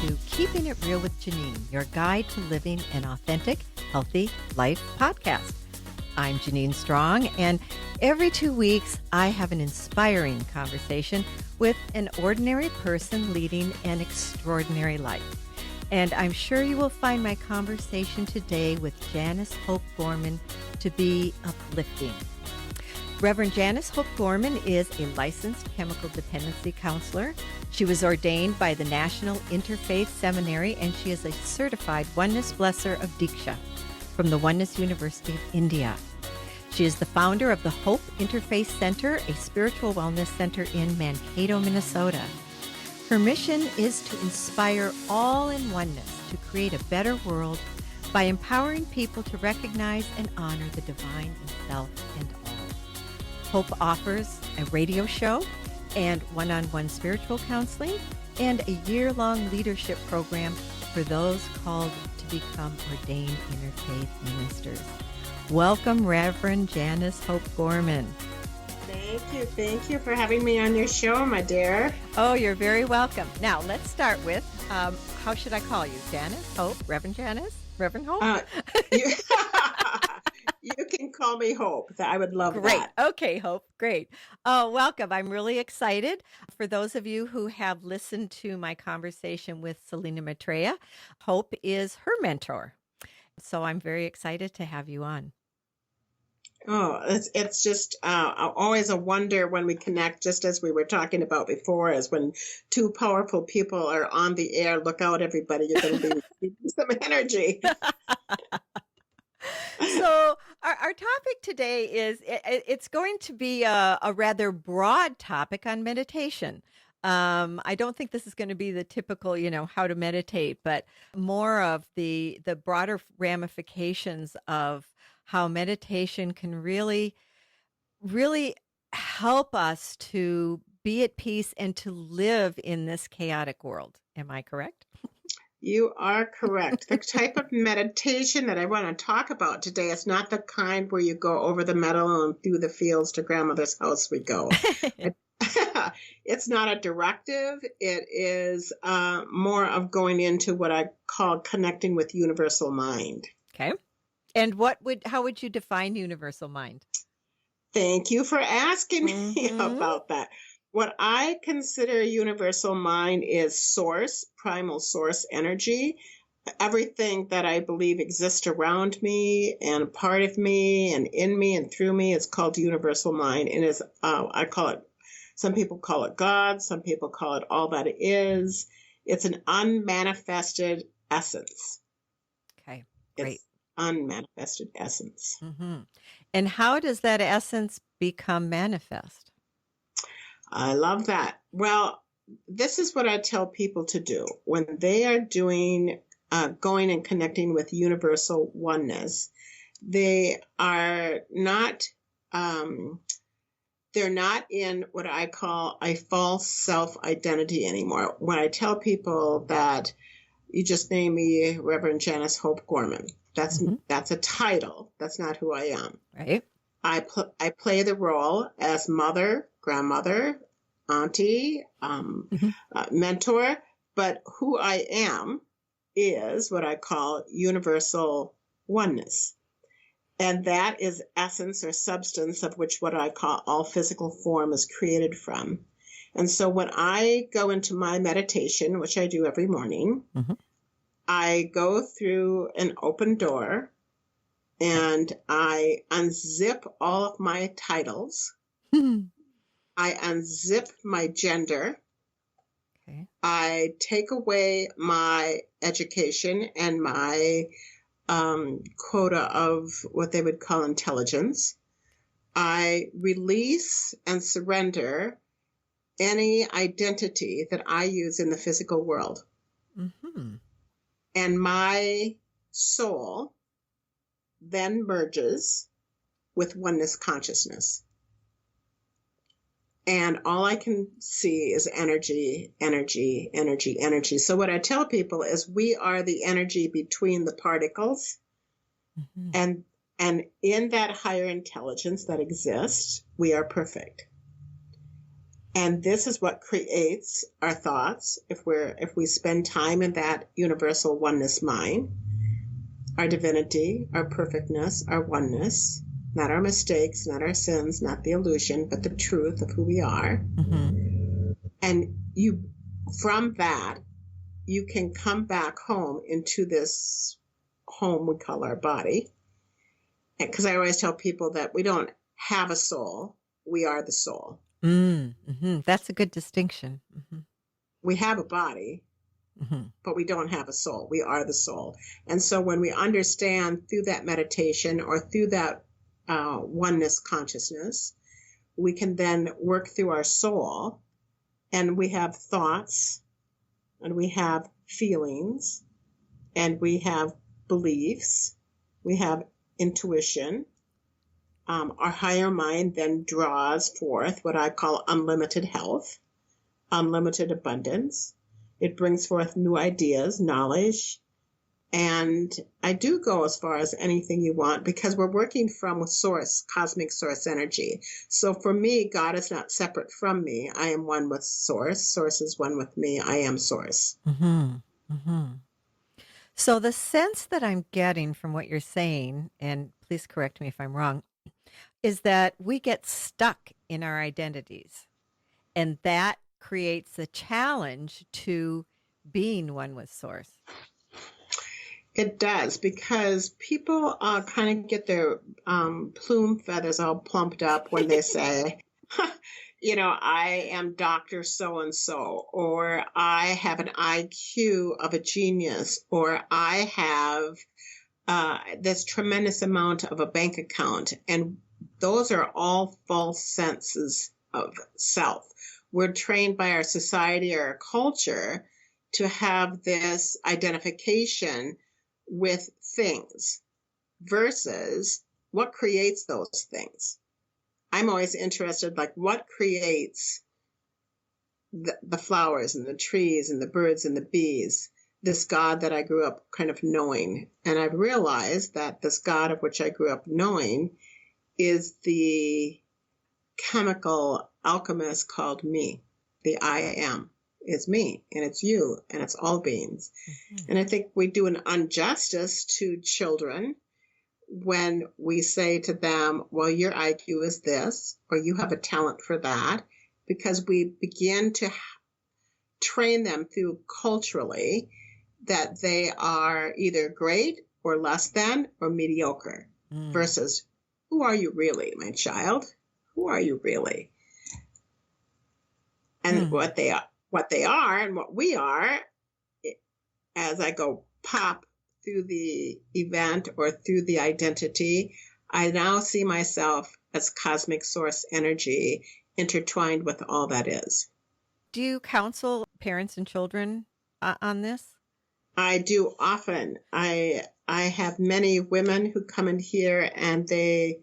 to Keeping It Real with Janine, your guide to living an authentic, healthy life podcast. I'm Janine Strong, and every 2 weeks I have an inspiring conversation with an ordinary person leading an extraordinary life. And I'm sure you will find my conversation today with Janice Hope Gorman to be uplifting. Reverend Janice Hope Gorman is a licensed chemical dependency counselor. She was ordained by the National Interfaith Seminary, and she is a certified Oneness Blesser of Diksha from the Oneness University of India. She is the founder of the Hope Interfaith Center, a spiritual wellness center in Mankato, Minnesota. Her mission is to inspire all in oneness to create a better world by empowering people to recognize and honor the divine in self and all. Hope offers a radio show and one-on-one spiritual counseling and a year-long leadership program for those called to become ordained interfaith ministers. Welcome, Reverend Janice Hope Gorman. Thank you for having me on your show, my dear. Oh, you're very welcome. Now, let's start with, how should I call you? Janice? Hope? Reverend Janice? Reverend Hope? You can call me Hope. I would love Great. that. Okay, Hope. Great. Oh, welcome. I'm really excited. For those of you who have listened to my conversation with Selena Maitreya, Hope is her mentor. So I'm very excited to have you on. Oh, it's just always a wonder when we connect, just as we were talking about before, as when two powerful people are on the air. Look out, everybody. You're going to be receiving some energy. So our topic today is, it's going to be a rather broad topic on meditation. I don't think this is going to be the typical, how to meditate, but more of the broader ramifications of how meditation can really, really help us to be at peace and to live in this chaotic world. Am I correct? You are correct. The type of meditation that I want to talk about today is not the kind where you go over the meadow and through the fields to grandmother's house we go. It's not a directive. It is more of going into what I call connecting with universal mind. Okay. And how would you define universal mind? Thank you for asking me about that. What I consider universal mind is source, primal source energy. Everything that I believe exists around me and part of me and in me and through me is called universal mind. And is I call it, some people call it God, some people call it all that it is. It's an unmanifested essence. Okay, great. It's unmanifested essence. Mm-hmm. And how does that essence become manifest? I love that. Well, this is what I tell people to do when they are going and connecting with universal oneness. They are not, they're not in what I call a false self-identity anymore. When I tell people that you just name me Reverend Janice Hope Gorman, that's a title. That's not who I am. Right. I play the role as mother, grandmother, auntie, mentor, but who I am is what I call universal oneness. And that is essence or substance of which what I call all physical form is created from. And so when I go into my meditation, which I do every morning, I go through an open door and I unzip all of my titles. I unzip my gender. Okay. I take away my education and my quota of what they would call intelligence. I release and surrender any identity that I use in the physical world. And my soul then merges with oneness consciousness. And all I can see is energy, energy, energy, energy. So what I tell people is we are the energy between the particles. And in that higher intelligence that exists, we are perfect. And this is what creates our thoughts if we spend time in that universal oneness mind, our divinity, our perfectness, our oneness, not our mistakes, not our sins, not the illusion, but the truth of who we are. Mm-hmm. And from that, you can come back home into this home we call our body. Because I always tell people that we don't have a soul, we are the soul. Mm-hmm. That's a good distinction. Mm-hmm. We have a body, Mm-hmm. but we don't have a soul. We are the soul. And so when we understand through that meditation or through that oneness consciousness, we can then work through our soul, and we have thoughts, and we have feelings, and we have beliefs, we have intuition. Our higher mind then draws forth what I call unlimited health, unlimited abundance. It brings forth new ideas, knowledge. And I do go as far as anything you want, because we're working from source, cosmic source energy. So for me, God is not separate from me. I am one with source. Source is one with me. I am source. Mm-hmm. Mm-hmm. So the sense that I'm getting from what you're saying, and please correct me if I'm wrong, is that we get stuck in our identities, and that creates a challenge to being one with source. It does, because people kind of get their plume feathers all plumped up when they say, I am Dr. So-and-so, or I have an IQ of a genius, or I have this tremendous amount of a bank account. And those are all false senses of self. We're trained by our society or our culture to have this identification with things versus what creates those things. I'm always interested, like, what creates the flowers and the trees and the birds and the bees, this God that I grew up kind of knowing. And I've realized that this God of which I grew up knowing is the chemical alchemist called me. The I am is me, and it's you, and it's all beings. Mm-hmm. And I think we do an injustice to children when we say to them, well, your IQ is this, or you have a talent for that, because we begin to train them through culturally that they are either great or less than or mediocre, versus who are you really, my child? Who are you really? And what they are and what we are, as I go pop through the event or through the identity, I now see myself as cosmic source energy intertwined with all that is. Do you counsel parents and children on this? I do often. I have many women who come in here and they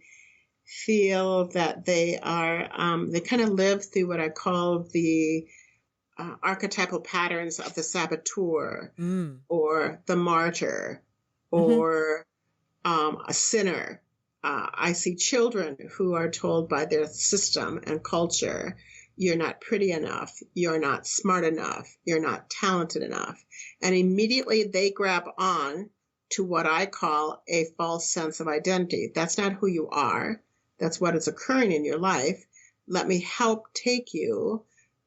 feel that they are, they kind of live through what I call the archetypal patterns of the saboteur or the martyr or a sinner. I see children who are told by their system and culture, you're not pretty enough, you're not smart enough, you're not talented enough. And immediately they grab on to what I call a false sense of identity. That's not who you are. That's what is occurring in your life. Let me help take you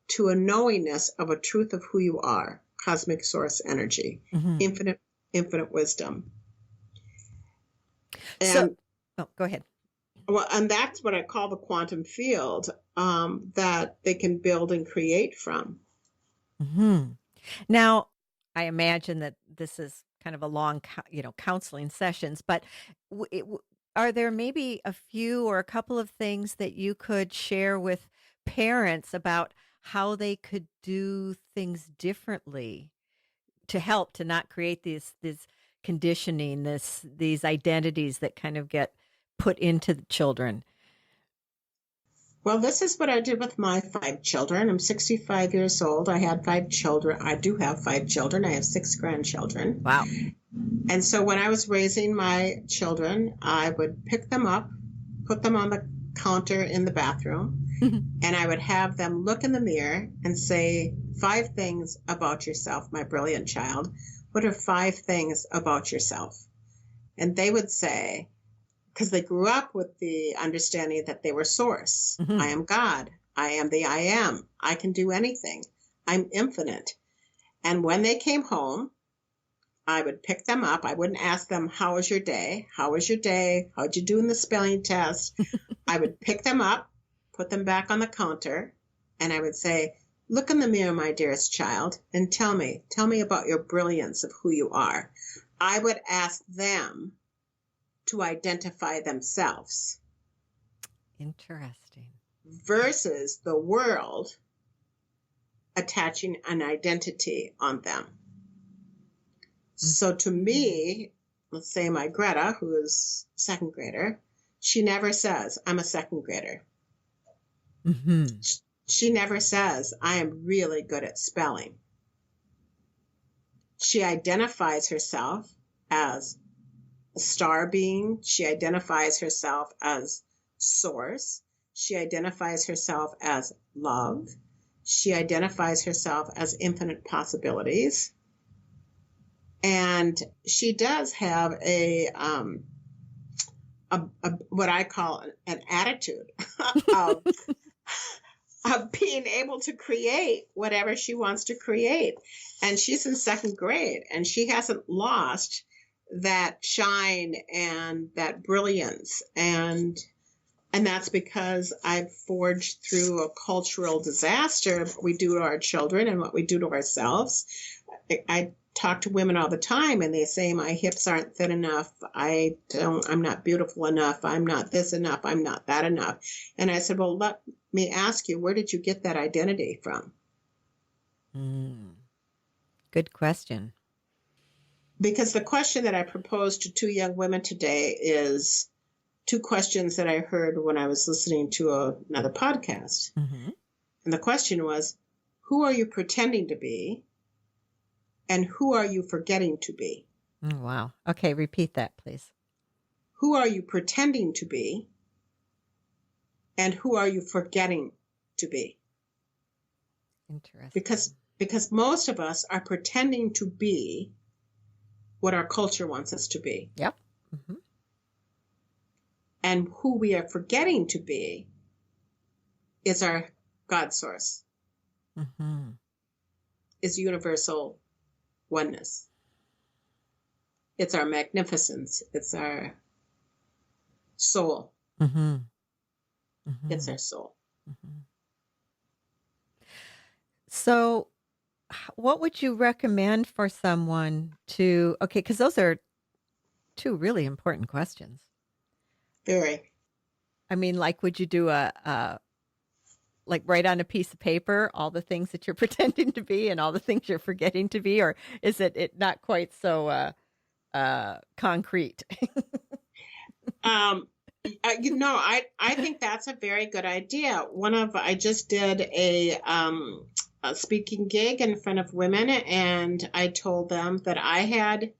to a knowingness of a truth of who you are, cosmic source energy, infinite wisdom. And go ahead. Well, and that's what I call the quantum field that they can build and create from. Mm-hmm. Now, I imagine that this is kind of a long, counseling sessions, but are there maybe a few or a couple of things that you could share with parents about how they could do things differently to help to not create this conditioning, these identities that kind of get put into the children? Well, this is what I did with my 5 children. I'm 65 years old. I had 5 children. I do have 5 children. I have 6 grandchildren. Wow. And so when I was raising my children, I would pick them up, put them on the counter in the bathroom, And I would have them look in the mirror and say 5 things about yourself, my brilliant child. What are 5 things about yourself? And they would say, because they grew up with the understanding that they were source. I am God. I am the I am. I can do anything. I'm infinite. And when they came home, I would pick them up. I wouldn't ask them, how was your day? How was your day? How'd you do in the spelling test? I would pick them up, put them back on the counter, and I would say, look in the mirror, my dearest child, and tell me about your brilliance of who you are. I would ask them to identify themselves. Interesting. Versus the world attaching an identity on them. So to me, let's say my Greta, who is a 2nd grader, she never says, I'm a 2nd grader. She never says, I am really good at spelling. She identifies herself as a star being. She identifies herself as source. She identifies herself as love. She identifies herself as infinite possibilities. And she does have a what I call an attitude of being able to create whatever she wants to create. And she's in 2nd grade, and she hasn't lost that shine and that brilliance. And that's because I've forged through a cultural disaster, what we do to our children and what we do to ourselves. I talk to women all the time, and they say, my hips aren't thin enough. I'm not beautiful enough. I'm not this enough. I'm not that enough. And I said, well, let me ask you, where did you get that identity from? Good question. Because the question that I proposed to 2 young women today is 2 questions that I heard when I was listening to another podcast. And the question was, who are you pretending to be? And who are you forgetting to be? Oh, wow. Okay, repeat that, please. Who are you pretending to be? And who are you forgetting to be? Interesting. Because most of us are pretending to be what our culture wants us to be. Yep. And who we are forgetting to be is our God source, is universal oneness. It's our magnificence. It's our soul. It's our soul. So what would you recommend for someone to, okay, because those are 2 really important questions. Very. I mean, like, would you do like write on a piece of paper all the things that you're pretending to be and all the things you're forgetting to be, or is it not quite so concrete? I think that's a very good idea. I just did a speaking gig in front of women, and I told them that I had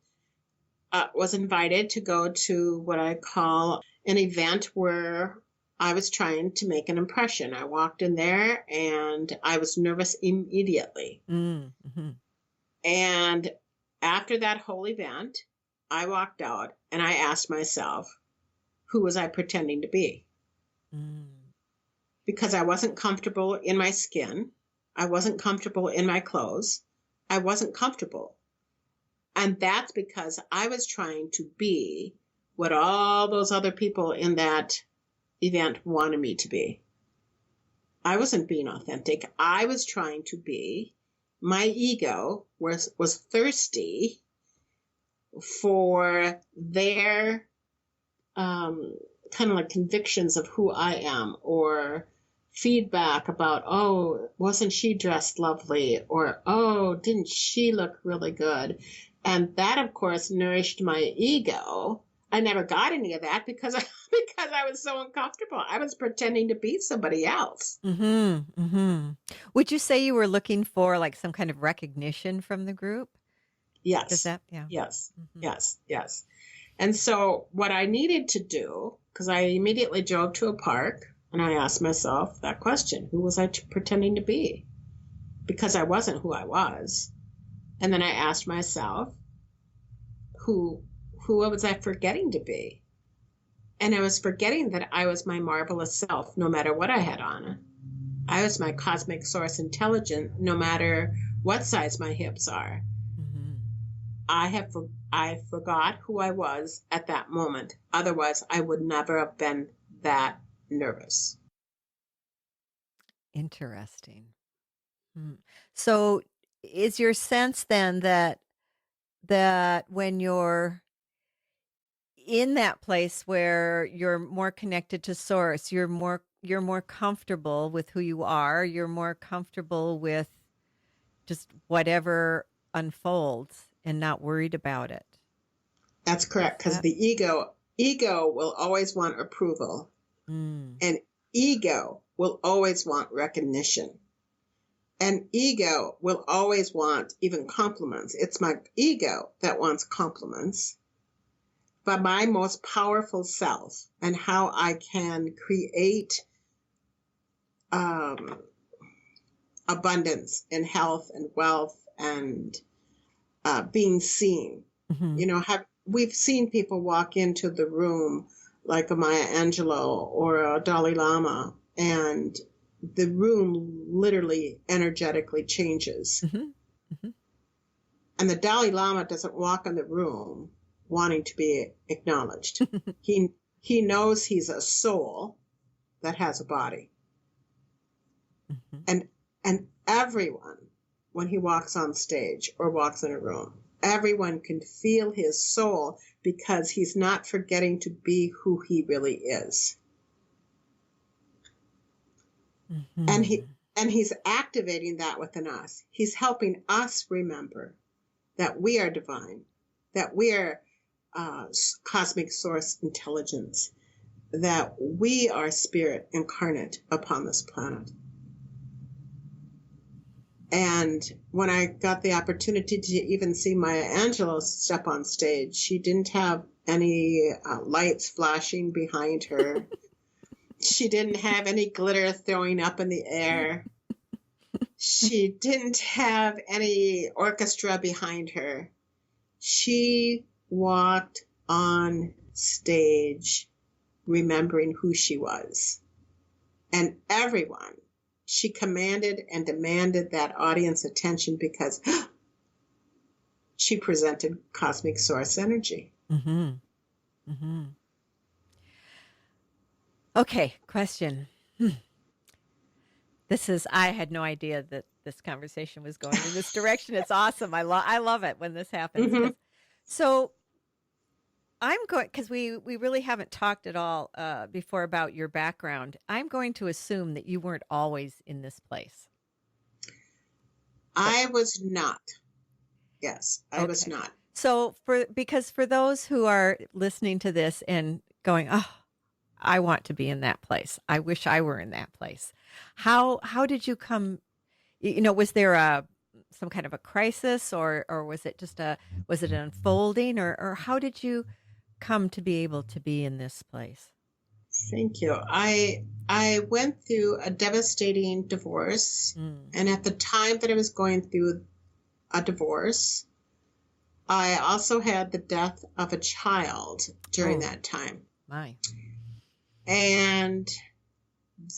was invited to go to what I call an event where I was trying to make an impression. I walked in there and I was nervous immediately. And after that whole event, I walked out and I asked myself, who was I pretending to be? Because I wasn't comfortable in my skin. I wasn't comfortable in my clothes. I wasn't comfortable. And that's because I was trying to be what all those other people in that event wanted me to be. I wasn't being authentic. I was trying to be. My ego was thirsty for their kind of like convictions of who I am, or feedback about, oh, wasn't she dressed lovely? Or, oh, didn't she look really good? And that, of course, nourished my ego. I never got any of that because I was so uncomfortable. I was pretending to be somebody else. Would you say you were looking for like some kind of recognition from the group? Yes. Yeah. Yes. Yes. And so what I needed to do, because I immediately drove to a park And I asked myself that question. Who was I pretending to be? Because I wasn't who I was. And then I asked myself, who was I forgetting to be? And I was forgetting that I was my marvelous self, no matter what I had on. I was my cosmic source intelligence, no matter what size my hips are. Mm-hmm. I forgot who I was at that moment. Otherwise, I would never have been that nervous. Interesting. Hmm. So is your sense then that when you're in that place where you're more connected to source, you're more comfortable with who you are, you're more comfortable with just whatever unfolds and not worried about it? That's Is correct, because that? the ego will always want approval, Mm. and ego will always want recognition. And ego will always want even compliments. It's my ego that wants compliments. But my most powerful self and how I can create abundance in health and wealth and being seen. Hmm. We've seen people walk into the room like a Maya Angelou or a Dalai Lama, and the room literally energetically changes. Hmm. Hmm. And the Dalai Lama doesn't walk in the room wanting to be acknowledged. He knows he's a soul that has a body. Hmm. And everyone, when he walks on stage or walks in a room, everyone can feel his soul because he's not forgetting to be who he really is. Hmm. And he's activating that within us. He's helping us remember that we are divine, that we are cosmic source intelligence, that we are spirit incarnate upon this planet. And when I got the opportunity to even see Maya Angelou step on stage, she didn't have any lights flashing behind her. She didn't have any glitter throwing up in the air. She didn't have any orchestra behind her. She walked on stage remembering who she was. And she commanded and demanded that audience attention because she presented cosmic source energy. Hmm. Hmm. Okay, question. I had no idea that this conversation was going in this direction. It's awesome. I love it when this happens. Mm-hmm. So I'm going, because we really haven't talked at all before about your background. I'm going to assume that you weren't always in this place. I was not. Yes, I was Okay. not. So because for those who are listening to this and going, oh, I want to be in that place. I wish I were in that place. How did you come? Was there some kind of a crisis, or was it was it an unfolding, or how did you come to be able to be in this place? Thank you. I went through a devastating divorce, Mm. and at the time that I was going through a divorce, I also had the death of a child during Oh, that time. my. And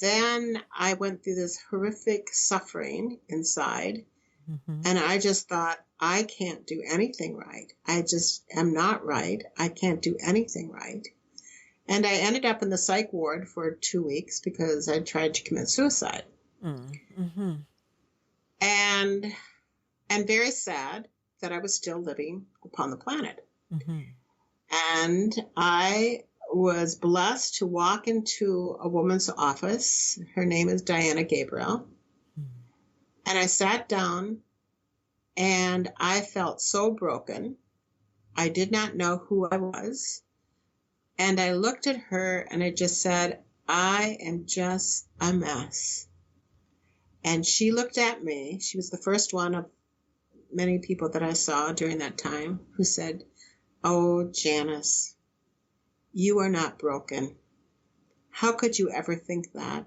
then I went through this horrific suffering inside, Mm-hmm. and I just thought, I can't do anything right. I just am not right. I can't do anything right. And I ended up in the psych ward for 2 weeks because I tried to commit suicide. Mm-hmm. And very sad that I was still living upon the planet. Mm-hmm. And I was blessed to walk into a woman's office. Her name is Diana Gabriel. And I sat down and I felt so broken. I did not know who I was. And I looked at her and I just said, I am just a mess. And she looked at me. She was the first one of many people that I saw during that time who said, oh, Janice, you are not broken. How could you ever think that?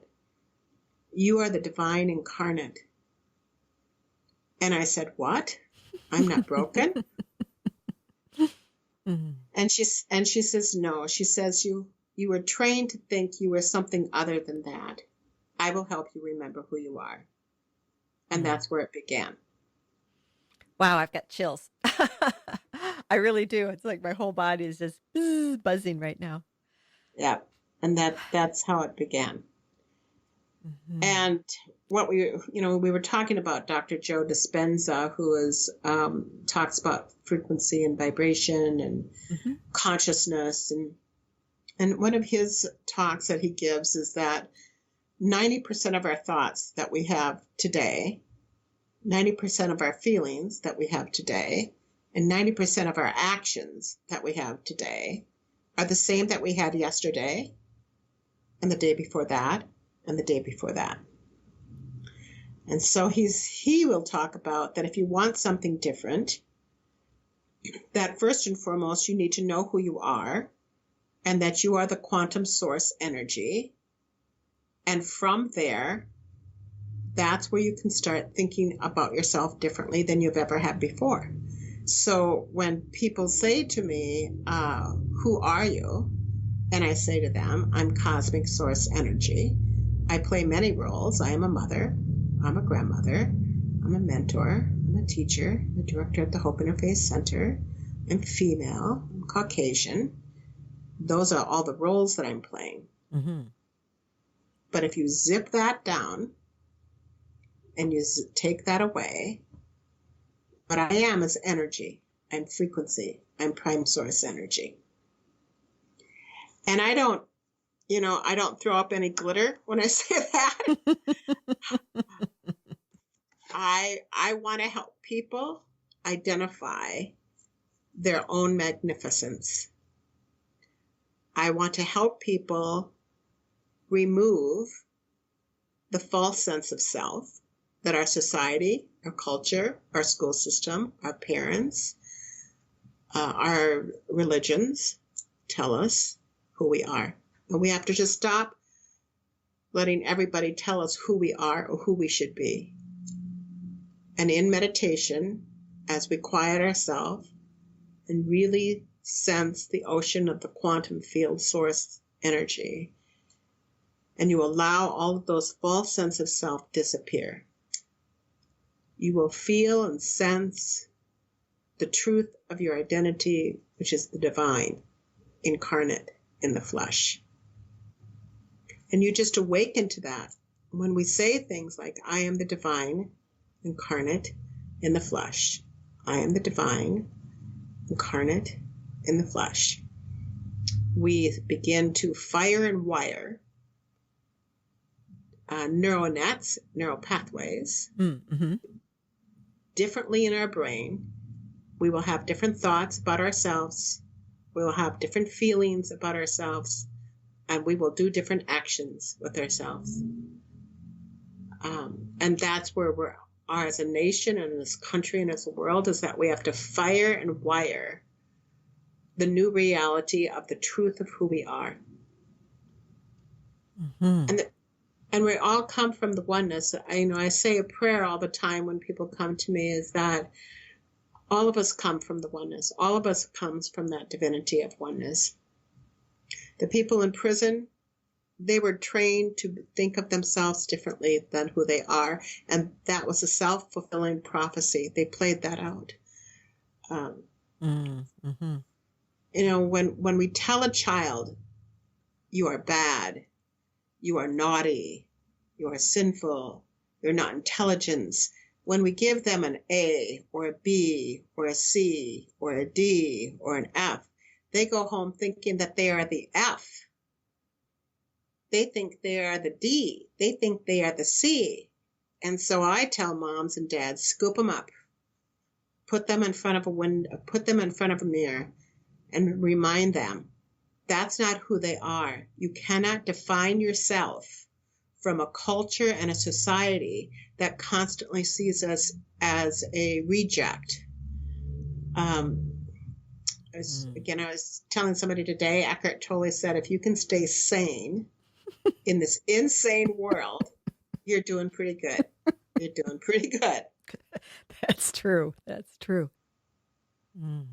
You are the divine incarnate. And I said, what? I'm not broken? Mhm. And she says, no. She says, you were trained to think you were something other than that. I will help you remember who you are. And that's where it began. Wow, I've got chills. I really do. It's like my whole body is just buzzing right now. Yeah. And that's how it began. Mhm. And what we were talking about Dr. Joe Dispenza, who talks about frequency and vibration and Mhm. consciousness. And one of his talks that he gives is that 90% of our thoughts that we have today, 90% of our feelings that we have today, and 90% of our actions that we have today are the same that we had yesterday and the day before that and the day before that. And so he will talk about that if you want something different, that first and foremost, you need to know who you are and that you are the quantum source energy. And from there, that's where you can start thinking about yourself differently than you've ever had before. So when people say to me, who are you? And I say to them, I'm cosmic source energy. I play many roles. I am a mother. I'm a grandmother. I'm a mentor. I'm a teacher. I'm a director at the Hope Interfaith Center. I'm female. I'm Caucasian. Those are all the roles that I'm playing. Mm-hmm. But if you zip that down and you take that away, what I am is energy. I'm frequency. I'm prime source energy. And I don't throw up any glitter when I say that. I want to help people identify their own magnificence. I want to help people remove the false sense of self that our society, our culture, our school system, our parents, our religions tell us who we are. And we have to just stop letting everybody tell us who we are or who we should be. And in meditation, as we quiet ourselves and really sense the ocean of the quantum field source energy, and you allow all of those false sense of self disappear, you will feel and sense the truth of your identity, which is the divine incarnate in the flesh. And you just awaken to that. When we say things like, I am the divine incarnate in the flesh. I am the divine incarnate in the flesh. We begin to fire and wire neural nets, neural pathways, Mm-hmm. differently in our brain. We will have different thoughts about ourselves. We will have different feelings about ourselves. And we will do different actions with ourselves. And that's where we are as a nation and as a country and as a world, is that we have to fire and wire the new reality of the truth of who we are. Mm-hmm. And we all come from the oneness. I say a prayer all the time when people come to me, is that all of us come from the oneness. All of us comes from that divinity of oneness. The people in prison, they were trained to think of themselves differently than who they are. And that was a self-fulfilling prophecy. They played that out. Mm-hmm. When we tell a child, you are bad, you are naughty, you are sinful, you're not intelligent, when we give them an A or a B or a C or a D or an F, they go home thinking that they are the F. They think they are the D. They think they are the C. And so I tell moms and dads, scoop them up, put them in front of a window, put them in front of a mirror, and remind them that's not who they are. You cannot define yourself from a culture and a society that constantly sees us as a reject. I was telling somebody today, Eckhart Tolle said, if you can stay sane in this insane world, you're doing pretty good. You're doing pretty good. That's true. That's true. Mm.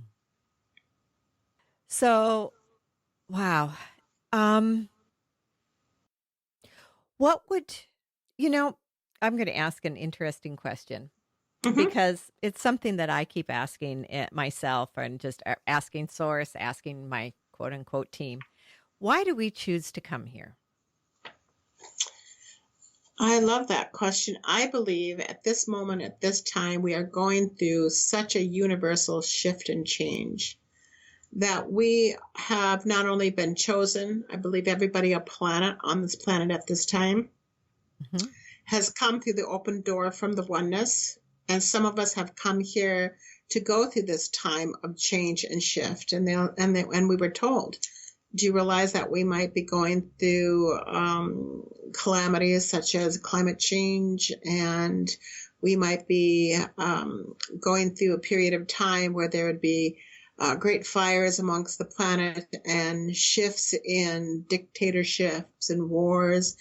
So, wow. Um, what would, you know, I'm going to ask an interesting question Hmm. because it's something that I keep asking myself and just asking Source, asking my quote unquote team. Why do we choose to come here? I love that question. I believe at this moment, at this time, we are going through such a universal shift and change that we have not only been chosen, I believe everybody on this planet at this time Hmm. has come through the open door from the oneness. And some of us have come here to go through this time of change and shift. And we were told, do you realize that we might be going through calamities such as climate change, and we might be going through a period of time where there would be great fires amongst the planet and shifts in dictatorships and wars.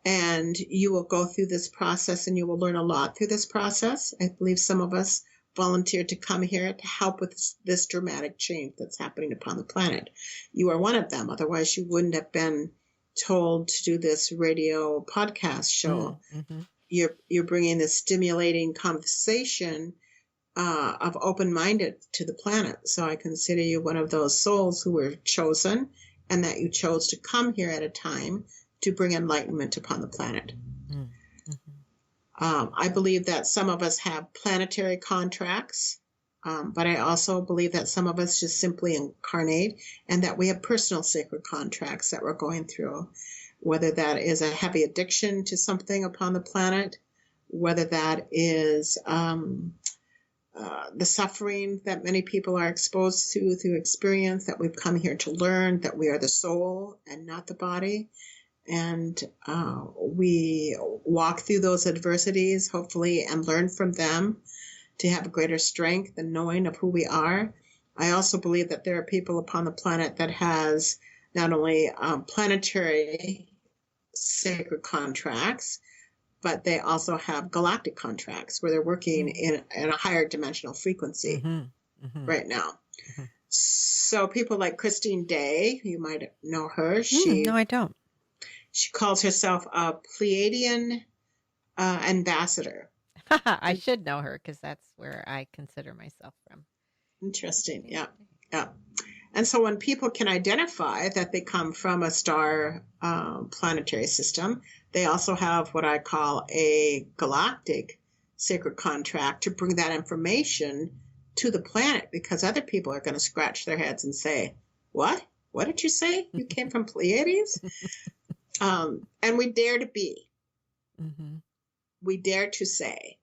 And you will go through this process and you will learn a lot through this process. I believe some of us volunteered to come here to help with this dramatic change that's happening upon the planet. You are one of them. Otherwise, you wouldn't have been told to do this radio podcast show. Mm-hmm. You're bringing this stimulating conversation of open-minded to the planet. So I consider you one of those souls who were chosen, and that you chose to come here at a time to bring enlightenment upon the planet. Mm-hmm. I believe that some of us have planetary contracts, but I also believe that some of us just simply incarnate, and that we have personal sacred contracts that we're going through, whether that is a heavy addiction to something upon the planet, whether that is the suffering that many people are exposed to through experience, that we've come here to learn that we are the soul and not the body. And we walk through those adversities, hopefully, and learn from them to have greater strength and knowing of who we are. I also believe that there are people upon the planet that has not only planetary sacred contracts, but they also have galactic contracts where they're working in a higher dimensional frequency right now. Mm-hmm. So people like Christine Day, you might know her. No, I don't. She calls herself a Pleiadian ambassador. I should know her because that's where I consider myself from. Interesting. Yeah. Yeah. And so when people can identify that they come from a star planetary system, they also have what I call a galactic sacred contract to bring that information to the planet, because other people are going to scratch their heads and say, what? What did you say? You came from Pleiades? And we dare to be. Mm-hmm. We dare to say.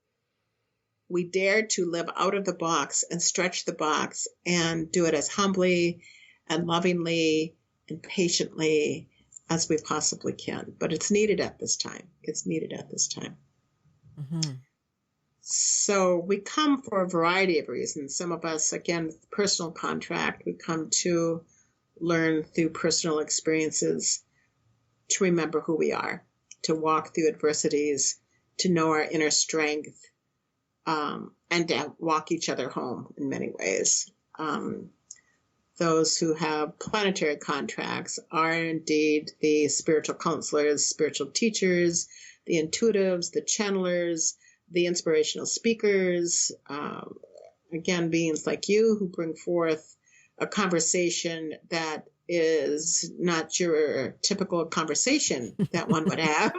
We dare to live out of the box and stretch the box and do it as humbly and lovingly and patiently as we possibly can. But it's needed at this time. It's needed at this time. Mm-hmm. So we come for a variety of reasons. Some of us, again, with personal contract, we come to learn through personal experiences, to remember who we are, to walk through adversities, to know our inner strength, and to walk each other home in many ways. Those who have planetary contracts are indeed the spiritual counselors, spiritual teachers, the intuitives, the channelers, the inspirational speakers, again, beings like you who bring forth a conversation that is not your typical conversation that one would have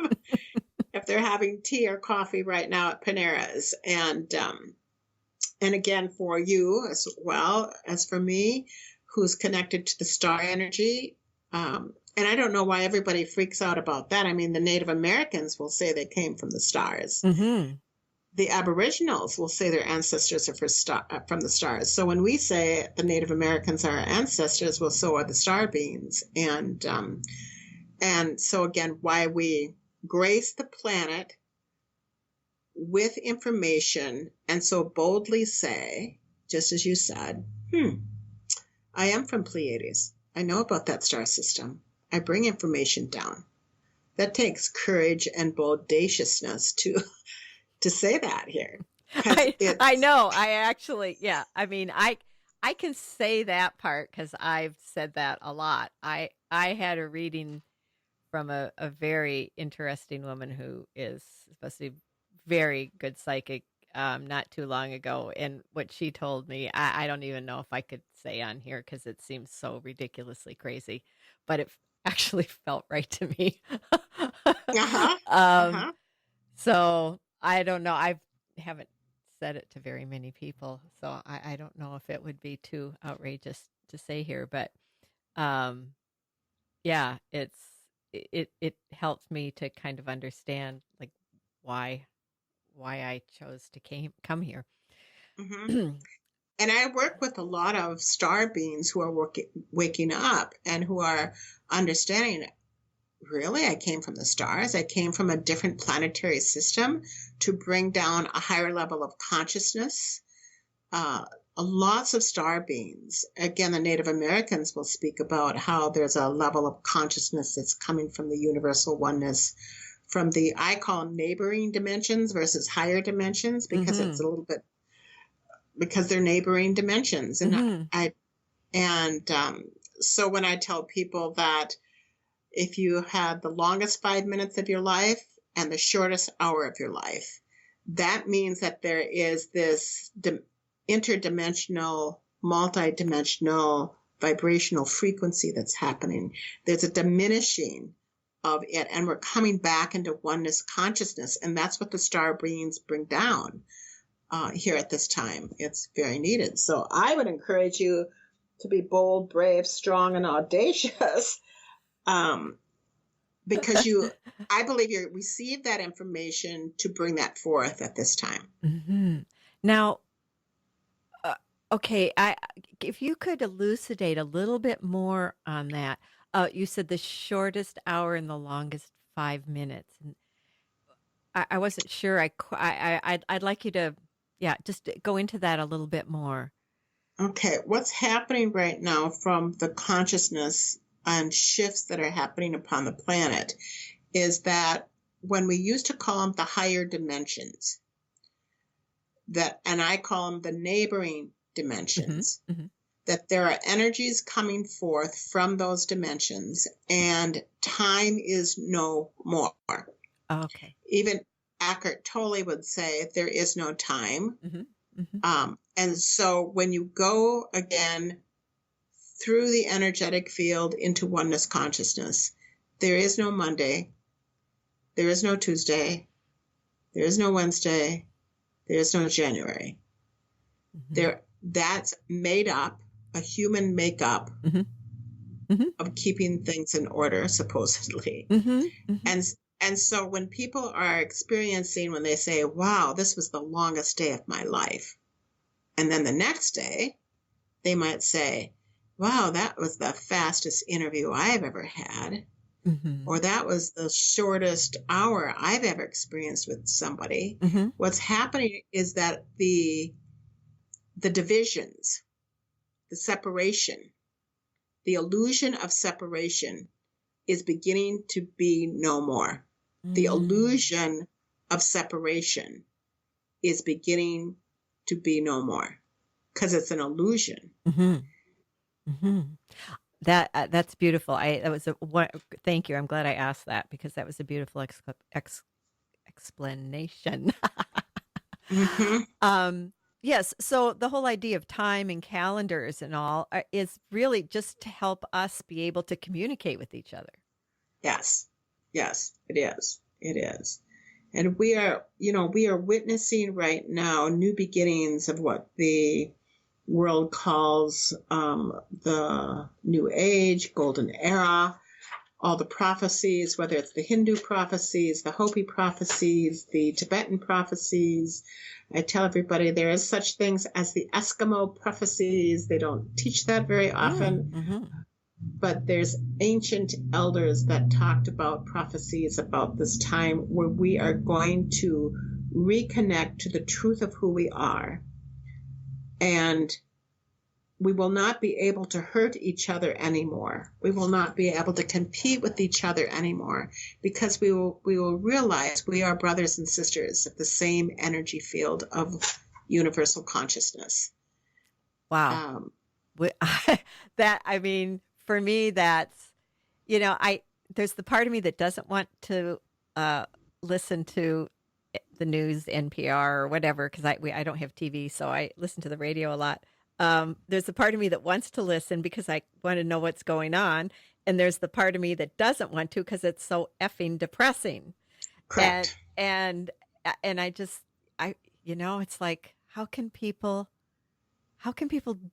if they're having tea or coffee right now at Panera's. And again, for you as well as for me, who's connected to the star energy. And I don't know why everybody freaks out about that. I mean, the Native Americans will say they came from the stars. Mm-hmm. The Aboriginals will say their ancestors are from the stars. So when we say the Native Americans are our ancestors, well, so are the star beings. And so again, why we grace the planet with information and so boldly say, just as you said, I am from Pleiades. I know about that star system. I bring information down. that takes courage and bodaciousness to say that here. Because I know. I actually, yeah. I mean, I can say that part because I've said that a lot. I had a reading from a very interesting woman who is supposed to be very good psychic not too long ago. And what she told me, I don't even know if I could say on here because it seems so ridiculously crazy, but it actually felt right to me. uh-huh, um, uh-huh. so I don't know. I haven't said it to very many people, so I don't know if it would be too outrageous to say here, but um, yeah, it helped me to kind of understand like why I chose to come here. Hmm. And I work with a lot of star beings who are waking up and who are understanding, really, I came from the stars. I came from a different planetary system to bring down a higher level of consciousness. Uh, Lots of star beings. Again, the Native Americans will speak about how there's a level of consciousness that's coming from the universal oneness, from the, I call them neighboring dimensions versus higher dimensions, because it's Mm-hmm. a little bit, because they're neighboring dimensions. And Mm-hmm. and so when I tell people that if you had the longest 5 minutes of your life and the shortest hour of your life, that means that there is this interdimensional, multidimensional vibrational frequency that's happening. There's a diminishing of it, and we're coming back into oneness consciousness, and that's what the star beings bring down here at this time. It's very needed. So I would encourage you to be bold, brave, strong, and audacious, because I believe you receive that information to bring that forth at this time. Mm-hmm. Now, uh, okay, if you could elucidate a little bit more on that. You said the shortest hour and the longest 5 minutes, and I wasn't sure. I'd like you to, yeah, just go into that a little bit more. Okay, what's happening right now from the consciousness and shifts that are happening upon the planet is that when we used to call them the higher dimensions, and I call them the neighboring dimensions, Mm-hmm. Mm-hmm. that there are energies coming forth from those dimensions and time is no more. Okay. Even Eckhart Tolle would say there is no time. Mm-hmm. Mm-hmm. And so when you go again through the energetic field into oneness consciousness, there is no Monday, there is no Tuesday, there is no Wednesday, there is no January. Mm-hmm. That's made up, a human makeup Mm-hmm. Mm-hmm. of keeping things in order, supposedly. Mm-hmm. Mm-hmm. And so when people are experiencing, when they say, wow, this was the longest day of my life, and then the next day they might say, wow, that was the fastest interview I've ever had, Mm-hmm. or that was the shortest hour I've ever experienced with somebody. Mm-hmm. What's happening is that the divisions, the separation, the illusion of separation is beginning to be no more. The illusion of separation is beginning to be no more because it's an illusion. Mm-hmm. Mm-hmm. That's beautiful. That was thank you. I'm glad I asked that because that was a beautiful explanation. Mm-hmm. Yes. So the whole idea of time and calendars and all is really just to help us be able to communicate with each other. Yes. Yes, it is. It is. And we are witnessing right now new beginnings of what the world calls the New Age, Golden Era, all the prophecies, whether it's the Hindu prophecies, the Hopi prophecies, the Tibetan prophecies. I tell everybody there is such things as the Eskimo prophecies. They don't teach that very often. Mm-hmm. But there's ancient elders that talked about prophecies about this time where we are going to reconnect to the truth of who we are and we will not be able to hurt each other anymore. We will not be able to compete with each other anymore, because we will realize we are brothers and sisters of the same energy field of universal consciousness. Wow. That, I mean, for me, that's, there's the part of me that doesn't want to listen to the news, NPR or whatever, because I don't have TV, so I listen to the radio a lot. There's a part of me that wants to listen because I want to know what's going on. And there's the part of me that doesn't want to because it's so effing depressing. Correct. And I just, it's like, how can people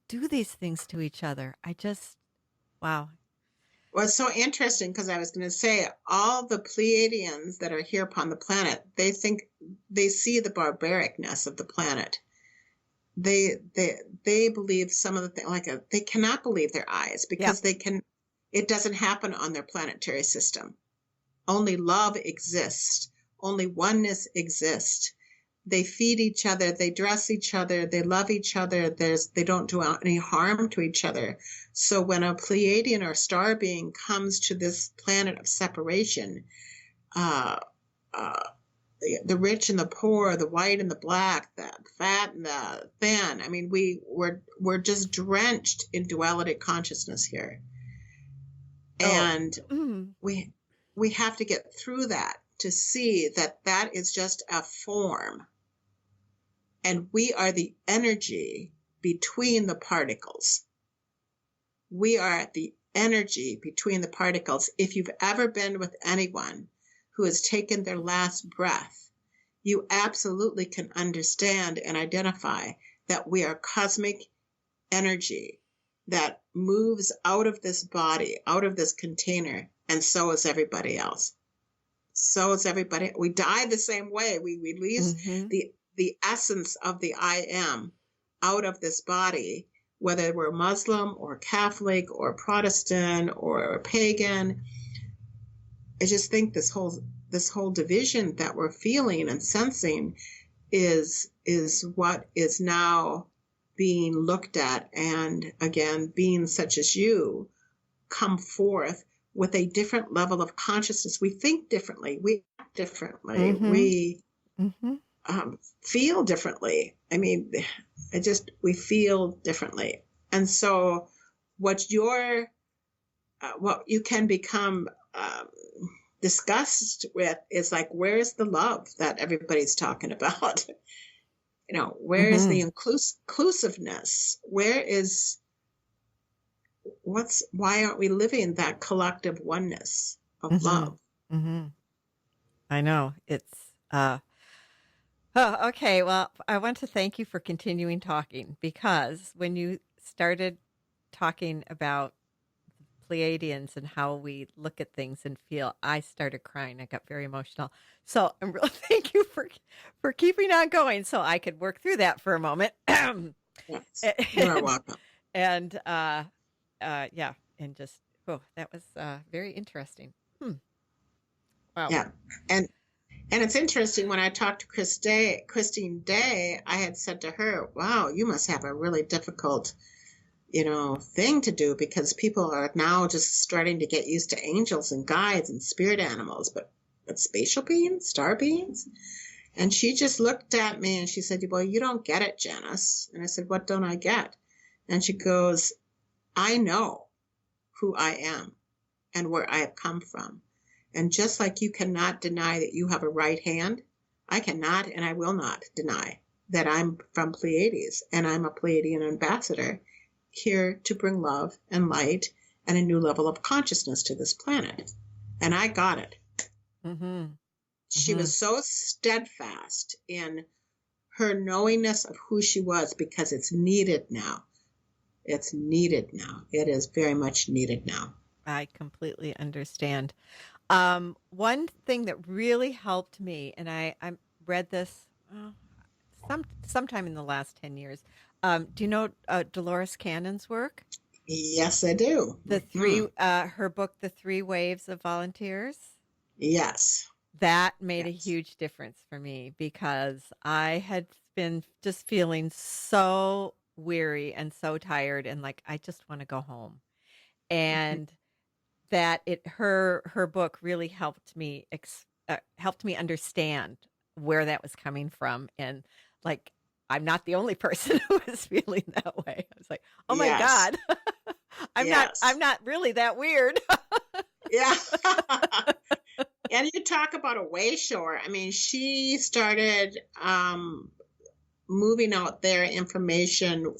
do these things to each other? Wow. Well, it's so interesting, because I was going to say, all the Pleiadians that are here upon the planet, they see the barbaricness of the planet. They believe some of the things, like they cannot believe their eyes, because it doesn't happen on their planetary system. Only love exists. Only oneness exists. They feed each other, they dress each other, they love each other. They don't do any harm to each other. So when a Pleiadian or star being comes to this planet of separation, the rich and the poor, the white and the black, the fat and the thin, I mean, we're just drenched in duality consciousness here. And we have to get through that to see that is just a form. And we are the energy between the particles. We are the energy between the particles. If you've ever been with anyone who has taken their last breath, you absolutely can understand and identify that we are cosmic energy that moves out of this body, out of this container, and so is everybody else. So is everybody. We die the same way. We release the essence of the I am out of this body, whether we're Muslim or Catholic or Protestant or pagan. I just think this whole division that we're feeling and sensing is what is now being looked at. And again, beings such as you come forth with a different level of consciousness. We think differently. We act differently. We feel differently. I mean, we feel differently. And so what you can become disgusted with is like, where's the love that everybody's talking about? Where is the inclusiveness? Why aren't we living that collective oneness of love? I know it's, okay. Well, I want to thank you for continuing talking, because when you started talking about Pleiadians and how we look at things and feel, I started crying. I got very emotional. So I'm really thank you for keeping on going so I could work through that for a moment. Yes, you're welcome. And and just that was very interesting. Wow. Yeah, and it's interesting, when I talked to Christine Day, I had said to her, "Wow, you must have a really difficult, thing to do, because people are now just starting to get used to angels and guides and spirit animals, but spatial beings, star beings." And she just looked at me and she said, "Well, you don't get it, Janice." And I said, "What don't I get?" And she goes, "I know who I am and where I have come from. And just like you cannot deny that you have a right hand, I cannot and I will not deny that I'm from Pleiades, and I'm a Pleiadian ambassador here to bring love and light and a new level of consciousness to this planet." And I got it. She was so steadfast in her knowingness of who she was, because it's needed now. It's needed now. It is very much needed now. I completely understand. One thing that really helped me, and I read this sometime in the last 10 years. Do you know Dolores Cannon's work? Yes, I do. Her book, The 3 Waves of Volunteers. Yes. That made a huge difference for me, because I had been just feeling so weary and so tired and like I just want to go home. And that her book really helped me understand where that was coming from, and like I'm not the only person who was feeling that way. I was like, oh my Yes. God, Yes. I'm not really that weird. Yeah. And you talk about a way shower. I mean, she started moving out their information.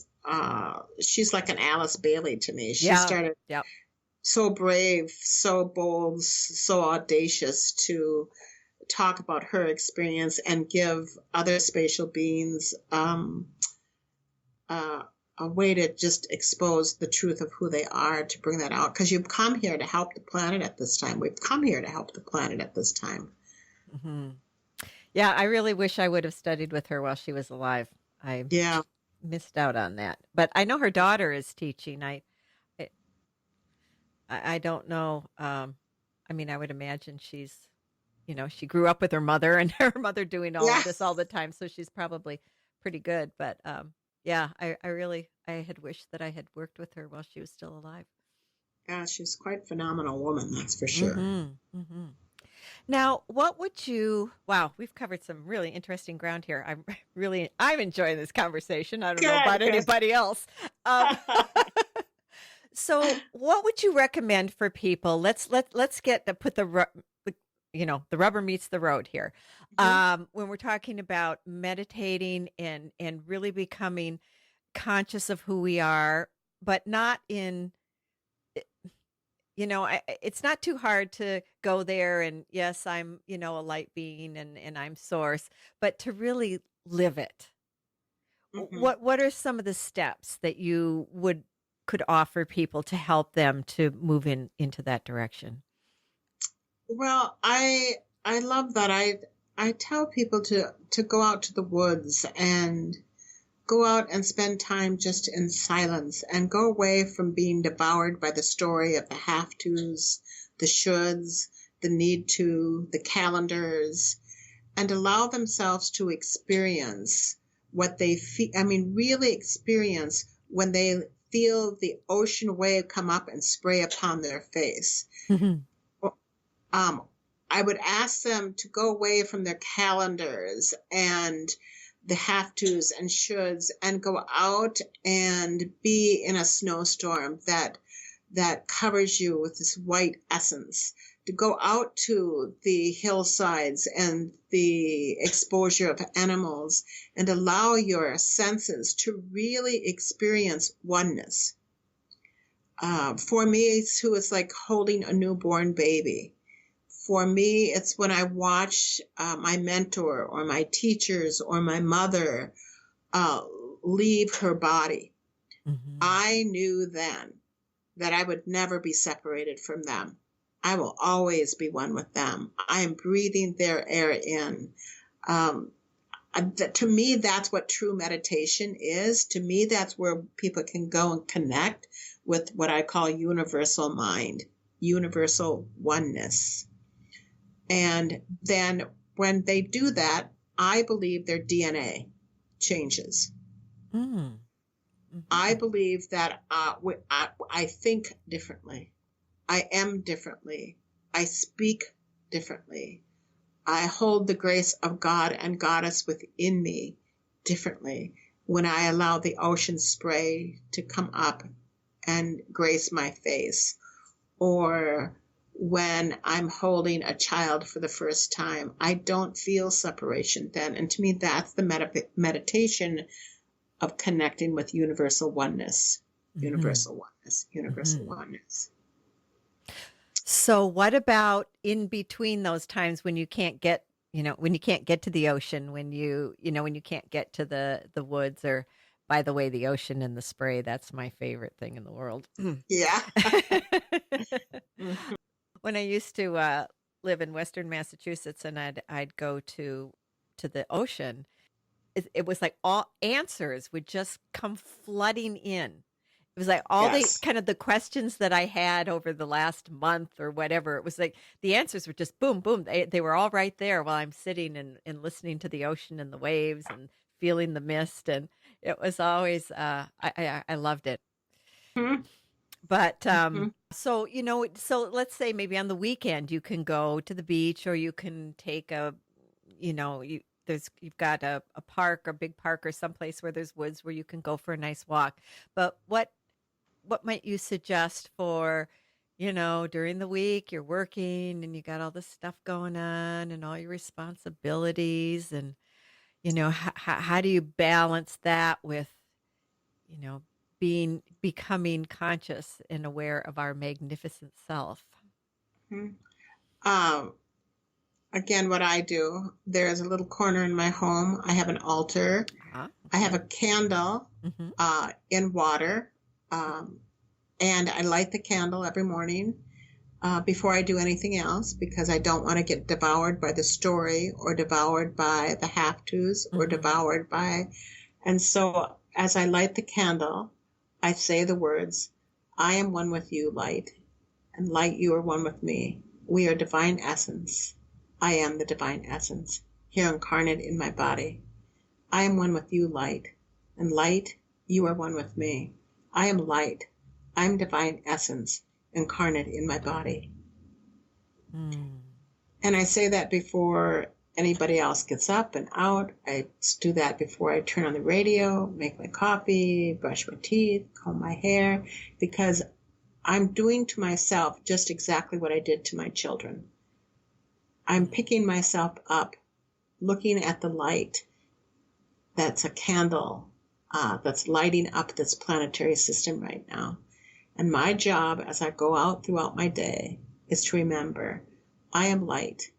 She's like an Alice Bailey to me. She Yeah. started Yep. so brave, so bold, so audacious to talk about her experience and give other spatial beings a way to just expose the truth of who they are, to bring that out. Because you've come here to help the planet at this time. We've come here to help the planet at this time. Hmm. Yeah, I really wish I would have studied with her while she was alive. I Yeah. missed out on that. But I know her daughter is teaching. I, I don't know. I mean, I would imagine she's, she grew up with her mother and her mother doing all Yeah. of this all the time. So she's probably pretty good. But yeah, I had wished that I had worked with her while she was still alive. Yeah, she's quite a phenomenal woman, that's for sure. Mm-hmm, mm-hmm. Now, wow, we've covered some really interesting ground here. I'm enjoying this conversation. I don't know about Good. anybody else. So what would you recommend for people? Let's get to put the rubber meets the road here. When we're talking about meditating and really becoming conscious of who we are, but not in, it's not too hard to go there and yes, I'm, a light being and I'm source, but to really live it. Mhm. What are some of the steps that you could offer people to help them to move into that direction? Well, I love that. I tell people to go out to the woods and go out and spend time just in silence and go away from being devoured by the story of the have tos, the shoulds, the need to, the calendars, and allow themselves to experience what they feel. I mean, really experience when they feel the ocean wave come up and spray upon their face. I would ask them to go away from their calendars and the have tos and shoulds and go out and be in a snowstorm that covers you with this white essence, to go out to the hillsides and the exposure of animals and allow your senses to really experience oneness. For me, it's like holding a newborn baby. For me, it's when I watch my mentor or my teachers or my mother leave her body. Mm-hmm. I knew then that I would never be separated from them. I will always be one with them. I am breathing their air in. To me, that's what true meditation is. To me, that's where people can go and connect with what I call universal mind, universal oneness. And then when they do that, I believe their DNA changes. Mm-hmm. I believe that I think differently. I am differently. I speak differently. I hold the grace of God and Goddess within me differently when I allow the ocean spray to come up and grace my face, or when I'm holding a child for the first time. I don't feel separation then. And to me, that's the meditation of connecting with universal oneness, universal oneness, universal oneness. So what about in between those times when you can't get, when you can't get to the ocean, when when you can't get to the woods, or by the way, the ocean and the spray, that's my favorite thing in the world. Yeah. When I used to live in Western Massachusetts and I'd go to the ocean, it was like all answers would just come flooding in. It was like all Yes. the kind of the questions that I had over the last month or whatever. It was like the answers were just boom, boom. They were all right there while I'm sitting and listening to the ocean and the waves and feeling the mist. And It was always, I loved it. Mhm, But mhm, so, so let's say maybe on the weekend you can go to the beach or you can take you've got a park or big park or someplace where there's woods where you can go for a nice walk. But what might you suggest for, during the week you're working and you got all this stuff going on and all your responsibilities and, how do you balance that with, you know, becoming conscious and aware of our magnificent self? mhm. Um, Again, what I do, there's a little corner in my home. I have an altar. Ah, I have okay. a candle Mm-hmm. in water, um, and I light the candle every morning before I do anything else because I don't want to get devoured by the story or devoured by the have-tos or Mm-hmm. devoured by. And so as I light the candle, I say the words, I am one with you, light, and light, you are one with me. We are divine essence. I am the divine essence, here incarnate in my body. I am one with you, light, and light, you are one with me. I am light. I am divine essence, incarnate in my body. Mm. And I say that before anybody else gets up and out. I do that before I turn on the radio, make my coffee, brush my teeth, comb my hair, because I'm doing to myself just exactly what I did to my children. I'm picking myself up, looking at the light that's a candle that's lighting up this planetary system right now. And my job as I go out throughout my day is to remember I am light,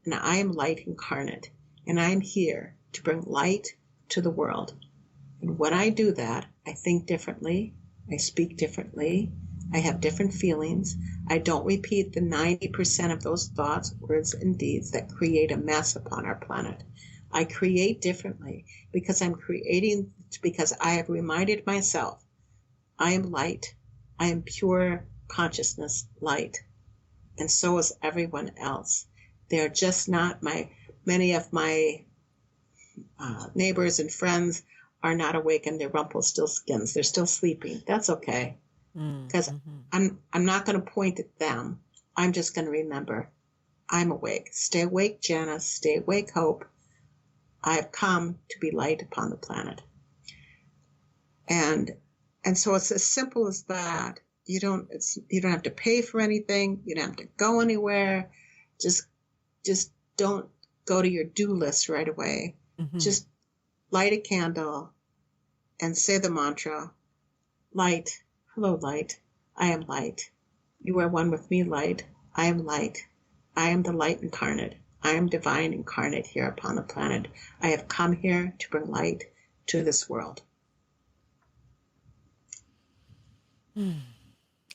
and I am light incarnate, and I am here to bring light to the world. And when I do that, I think differently, I speak differently, I have different feelings. I don't repeat the 90% of those thoughts, words, and deeds that create a mess upon our planet. I create differently because because I have reminded myself I am light. I am pure consciousness light. And so is everyone else. They're just not many of my neighbors and friends are not awake and they're Rumpelstiltskins. They're still sleeping. That's okay. Because Mm-hmm. I'm not going to point at them. I'm just going to remember I'm awake. Stay awake, Janice. Stay awake, Hope. I have come to be light upon the planet. And so it's as simple as that. You don't have to pay for anything. You don't have to go anywhere. Just don't go to your do list right away. Mm-hmm. Just light a candle and say the mantra, light, hello light, I am light. You are one with me, light. I am light. I am the light incarnate. I am divine incarnate here upon the planet. I have come here to bring light to this world.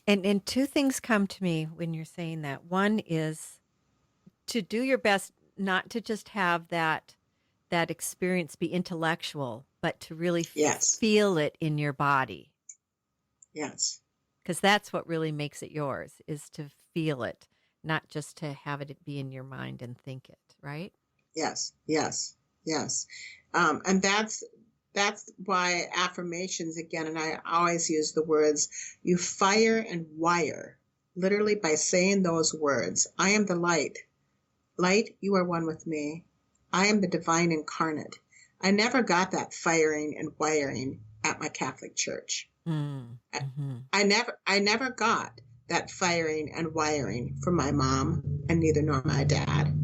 And two things come to me when you're saying that. One is to do your best not to just have that experience be intellectual, but to really Yes, feel it in your body, yes, because that's what really makes it yours, is to feel it, not just to have it be in your mind and think it, right? yes, yes, yes. And that's why affirmations again, and I always use the words, you fire and wire, literally by saying those words. I am the light. Light, you are one with me. I am the divine incarnate. I never got that firing and wiring at my Catholic church. Mm-hmm. I never got that firing and wiring from my mom, and neither nor my dad.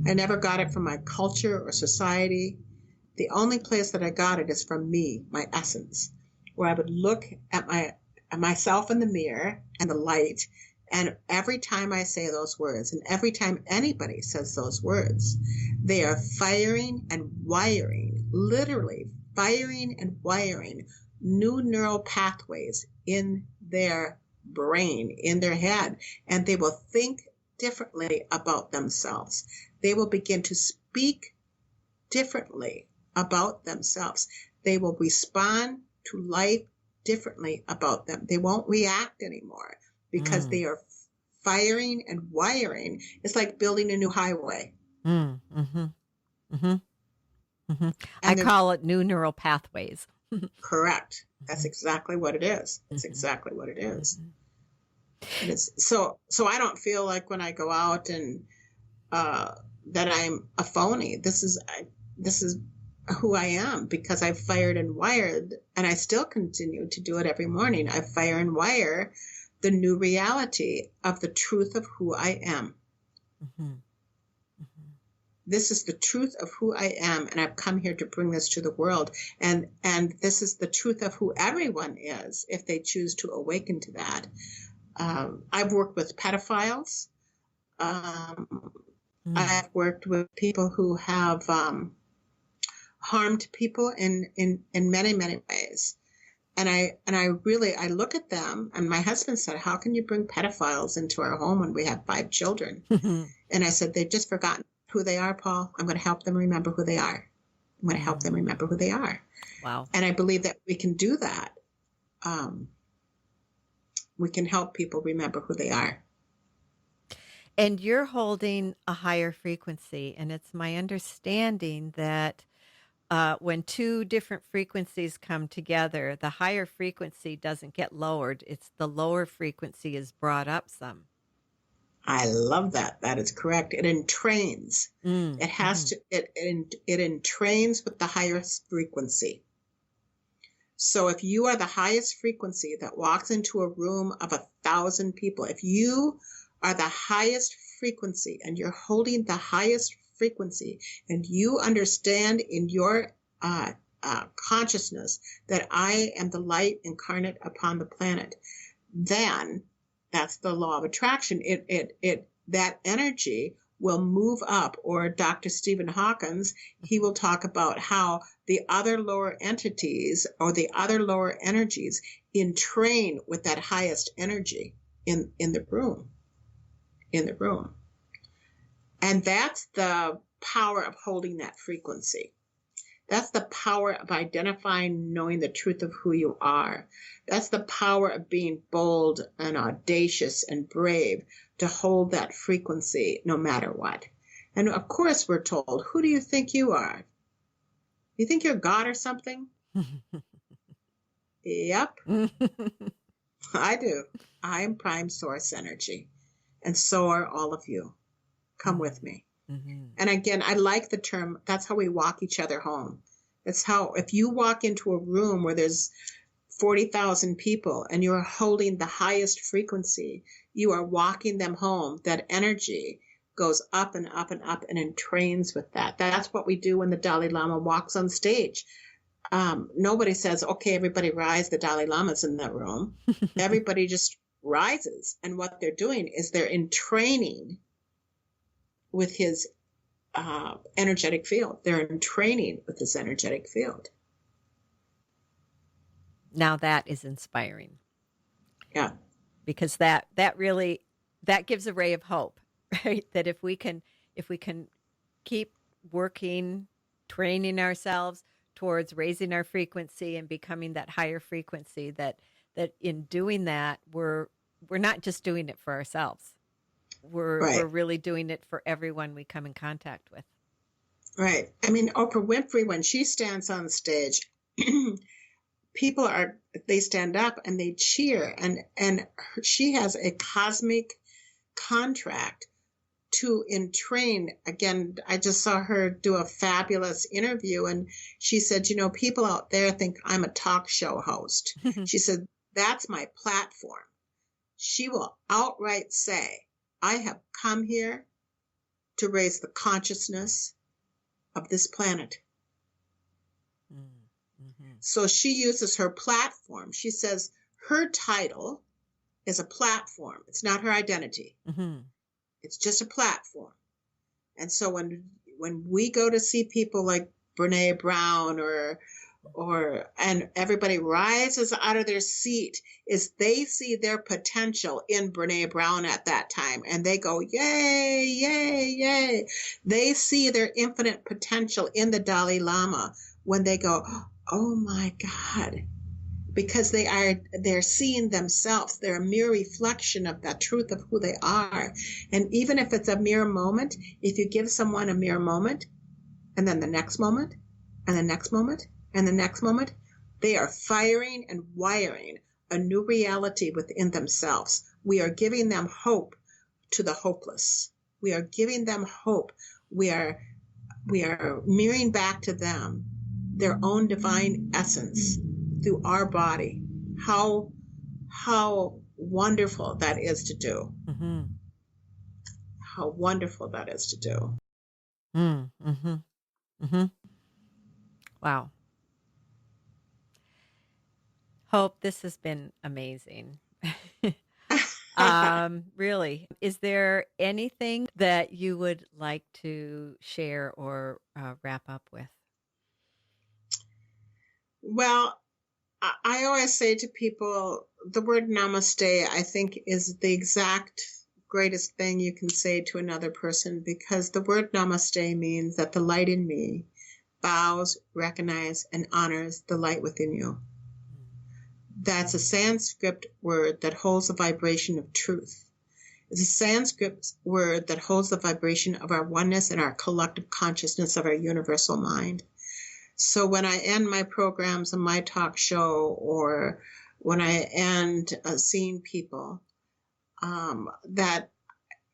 I never got it from my culture or society. The only place that I got it is from me, my essence, where I would look at myself in the mirror and the light. And every time I say those words, and every time anybody says those words, they are firing and wiring, literally firing and wiring new neural pathways in their brain, in their head. And they will think differently about themselves. They will begin to speak differently about themselves. They will respond to life differently about them. They won't react anymore because they are firing and wiring. It's like building a new highway. Mm-hmm. Mm-hmm. Mm-hmm. I And call it new neural pathways. Correct. That's exactly what it is. That's exactly what it is. And it's so I don't feel like when I go out and that I'm a phony. This is who I am, because I've fired and wired, and I still continue to do it every morning. I fire and wire the new reality of the truth of who I am. This is the truth of who I am, and I've come here to bring this to the world. And this is the truth of who everyone is, if they choose to awaken to that. I've worked with pedophiles. I've worked with people who have harmed people in many, many ways. And I really look at them, and my husband said, how can you bring pedophiles into our home when we have 5 children? And I said, they've just forgotten who they are, Paul. I'm going to help them remember who they are. I'm going to help them remember who they are. Wow. And I believe that we can do that. We can help people remember who they are. And you're holding a higher frequency. And it's my understanding that when 2 different frequencies come together, the higher frequency doesn't get lowered. It's the lower frequency is brought up some. I love that. That is correct. It entrains. It has to, it entrains with the highest frequency. So if you are the highest frequency that walks into a room of 1,000 people, if you are the highest frequency and you're holding the highest frequency, and you understand in your consciousness that I am the light incarnate upon the planet, then that's the law of attraction. That energy will move up. Or Dr. Stephen Hawkins, he will talk about how the other lower entities or the other lower energies entrain with that highest energy in the room. And that's the power of holding that frequency. That's the power of identifying, knowing the truth of who you are. That's the power of being bold and audacious and brave to hold that frequency no matter what. And of course, we're told, who do you think you are? You think you're God or something? Yep, I do. I am prime source energy. And so are all of you. Come with me. And again, I like the term, that's how we walk each other home. It's how, if you walk into a room where there's 40,000 people and you're holding the highest frequency, you are walking them home. That energy goes up and up and up and entrains with that. That's what we do when the Dalai Lama walks on stage. Nobody says, okay, everybody rise, the Dalai Lama's in that room. Everybody just rises. And what they're doing is they're entraining with his energetic field. They're in training with this energetic field. Now that is inspiring. Yeah. Because that really, that gives a ray of hope, right? That if we can keep working, training ourselves towards raising our frequency and becoming that higher frequency, that in doing that, we're not just doing it for ourselves. We're really doing it for everyone we come in contact with. Right. I mean, Oprah Winfrey, when she stands on stage, people they stand up and they cheer, and she has a cosmic contract to entrain. Again, I just saw her do a fabulous interview, and she said, people out there think I'm a talk show host. She said, that's my platform. She will outright say, I have come here to raise the consciousness of this planet. So she uses her platform. She says her title is a platform. It's not her identity. It's just a platform. And so when we go to see people like Brene Brown and everybody rises out of their seat, is they see their potential in Brene Brown at that time, and they go, yay, yay, yay. They see their infinite potential in the Dalai Lama when they go, oh my God, because they're seeing themselves. They're a mere reflection of the truth of who they are. And even if it's a mere moment, if you give someone a mere moment, and then the next moment, and the next moment, and the next moment, They are firing and wiring a new reality within themselves. We are giving them hope to the hopeless. We are giving them hope. We are mirroring back to them their own divine essence through our body. How wonderful that is to do. Mm-hmm. How wonderful that is to do. Mm-hmm. Mm-hmm. Wow. Hope, this has been amazing. Really, is there anything that you would like to share or wrap up with? Well, I always say to people, the word namaste, I think, is the exact greatest thing you can say to another person, because the word namaste means that the light in me bows, recognizes, and honors the light within you. That's a Sanskrit word that holds the vibration of truth. It's a Sanskrit word that holds the vibration of our oneness and our collective consciousness of our universal mind. So when I end my programs and my talk show, or when I end seeing people, that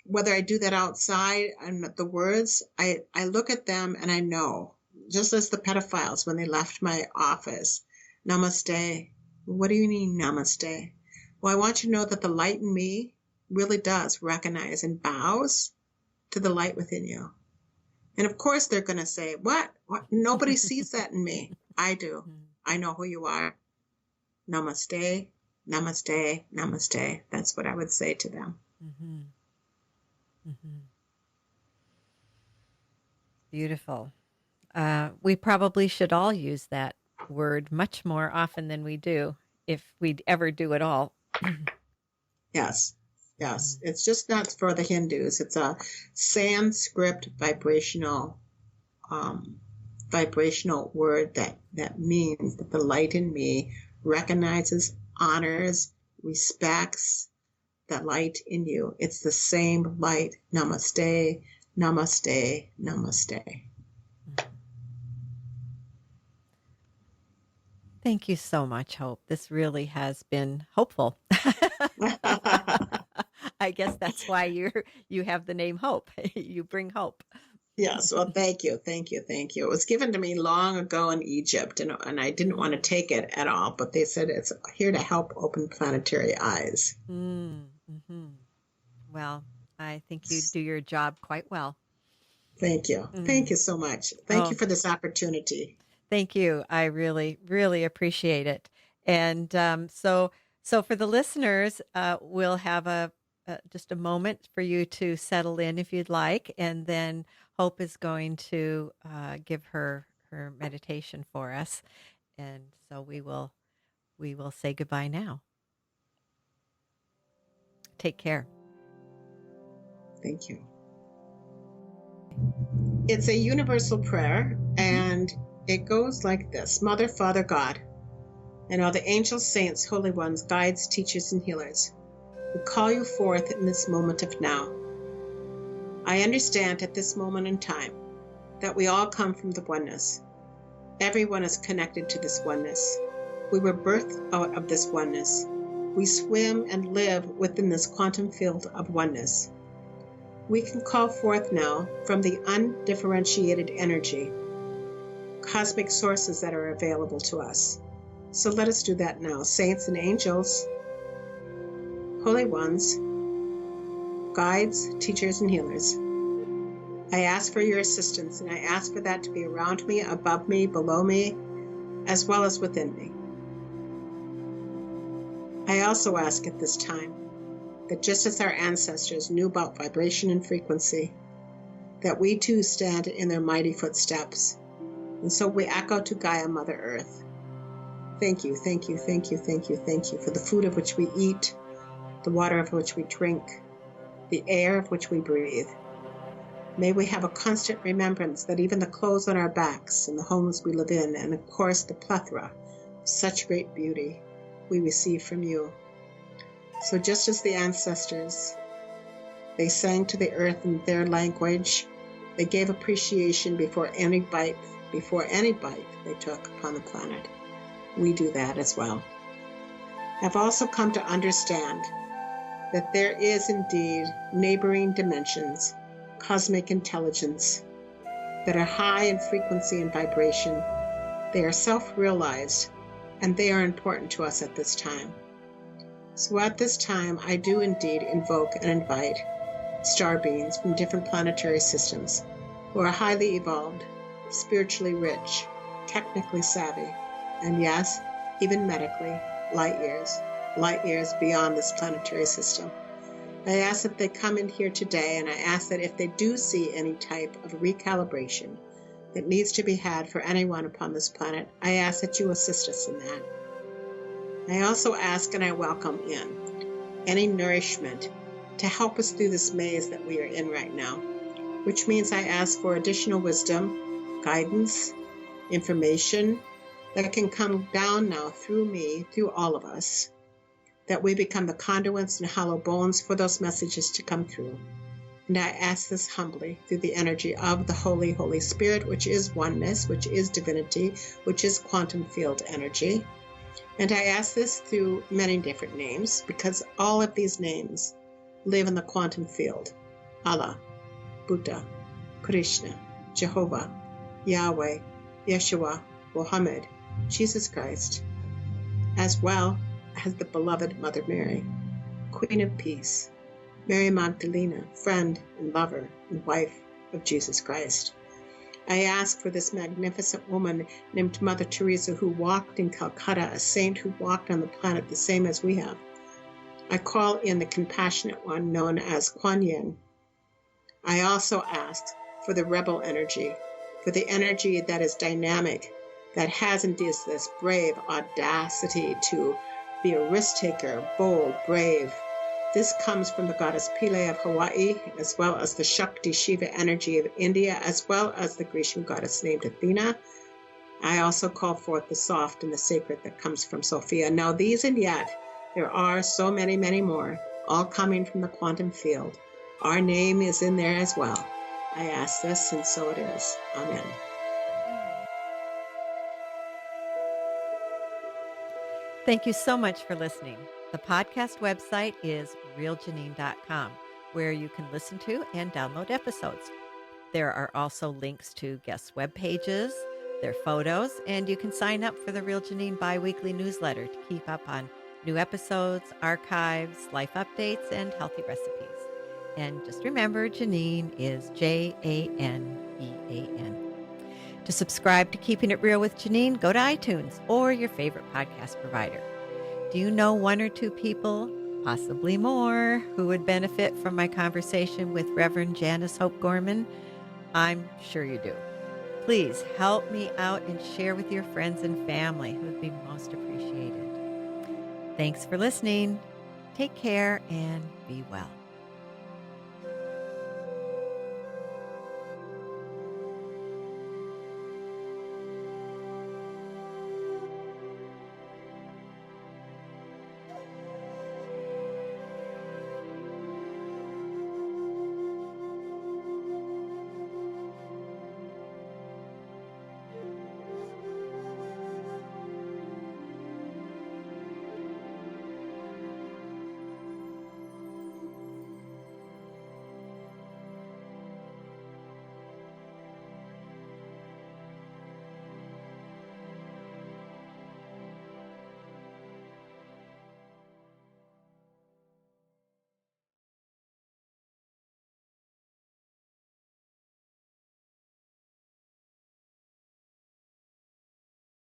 whether I do that outside and the words, I look at them and I know, just as the pedophiles when they left my office, namaste. What do you mean, namaste? Well, I want you to know that the light in me really does recognize and bows to the light within you. And of course, they're going to say, what? Nobody sees that in me. I do. I know who you are. Namaste, namaste, namaste. That's what I would say to them. Mm-hmm. Mm-hmm. Beautiful. We probably should all use that word much more often than we do, if we'd ever do it all. Yes. Yes. It's just not for the Hindus. It's a Sanskrit vibrational word that means that the light in me recognizes, honors, respects the light in you. It's the same light. Namaste, namaste, namaste. Thank you so much, Hope. This really has been hopeful. I guess that's why you have the name Hope. You bring hope. Yes, well, thank you, thank you, thank you. It was given to me long ago in Egypt, and I didn't want to take it at all, but they said it's here to help open planetary eyes. Mm-hmm. Well, I think you do your job quite well. Thank you. Thank you so much. Thank you for this opportunity. Thank you. I really, really appreciate it. And so for the listeners, we'll have just a moment for you to settle in if you'd like, and then Hope is going to give her meditation for us, and so we will say goodbye now. Take care. Thank you. It's a universal prayer, and it goes like this. Mother, Father, God, and all the angels, saints, holy ones, guides, teachers, and healers, we call you forth in this moment of now. I understand at this moment in time that we all come from the oneness. Everyone is connected to this oneness. We were birthed out of this oneness. We swim and live within this quantum field of oneness. We can call forth now from the undifferentiated energy, cosmic sources that are available to us. So let us do that now. Saints and angels, holy ones, guides, teachers, and healers, I ask for your assistance, and I ask for that to be around me, above me, below me, as well as within me. I also ask at this time that just as our ancestors knew about vibration and frequency, that we too stand in their mighty footsteps. And so we echo to Gaia, Mother Earth. Thank you, thank you, thank you, thank you, thank you for the food of which we eat, the water of which we drink, the air of which we breathe. May we have a constant remembrance that even the clothes on our backs and the homes we live in, and of course the plethora of such great beauty, we receive from you. So just as the ancestors, they sang to the earth in their language, they gave appreciation before any bite they took upon the planet. we do that as well. I've also come to understand that there is indeed neighboring dimensions, cosmic intelligence, that are high in frequency and vibration. They are self-realized, and they are important to us at this time. So at this time, I do indeed invoke and invite star beings from different planetary systems who are highly evolved, spiritually rich, technically savvy, and yes, even medically, light years beyond this planetary system. I ask that they come in here today, and I ask that if they do see any type of recalibration that needs to be had for anyone upon this planet, I ask that you assist us in that. I also ask and I welcome in any nourishment to help us through this maze that we are in right now, which means I ask for additional wisdom, guidance, information that can come down now through me, through all of us, that we become the conduits and hollow bones for those messages to come through. And I ask this humbly through the energy of the Holy, Holy Spirit, which is oneness, which is divinity, which is quantum field energy. And I ask this through many different names, because all of these names live in the quantum field. Allah, Buddha, Krishna, Jehovah, Yahweh, Yeshua, Muhammad, Jesus Christ, as well as the beloved Mother Mary, Queen of Peace, Mary Magdalena, friend and lover and wife of Jesus Christ. I ask for this magnificent woman named Mother Teresa, who walked in Calcutta, a saint who walked on the planet the same as we have. I call in the compassionate one known as Kuan Yin. I also ask for the rebel energy, for the energy that is dynamic, that has indeed this brave audacity to be a risk taker, bold, brave. This comes from the goddess Pele of Hawaii, as well as the Shakti Shiva energy of India, as well as the Grecian goddess named Athena. I also call forth the soft and the sacred that comes from Sophia. Now these and yet, there are so many, many more, all coming from the quantum field. Our name is in there as well. I ask this, and so it is. Amen. Thank you so much for listening. The podcast website is realjanine.com, where you can listen to and download episodes. There are also links to guest web pages, their photos, and you can sign up for the Real Janine bi-weekly newsletter to keep up on new episodes, archives, life updates, and healthy recipes. And just remember, Janine is Janeean. To subscribe to Keeping It Real with Janine, go to iTunes or your favorite podcast provider. Do you know one or two people, possibly more, who would benefit from my conversation with Reverend Janice Hope Gorman? I'm sure you do. Please help me out and share with your friends and family, who would be most appreciated. Thanks for listening. Take care and be well.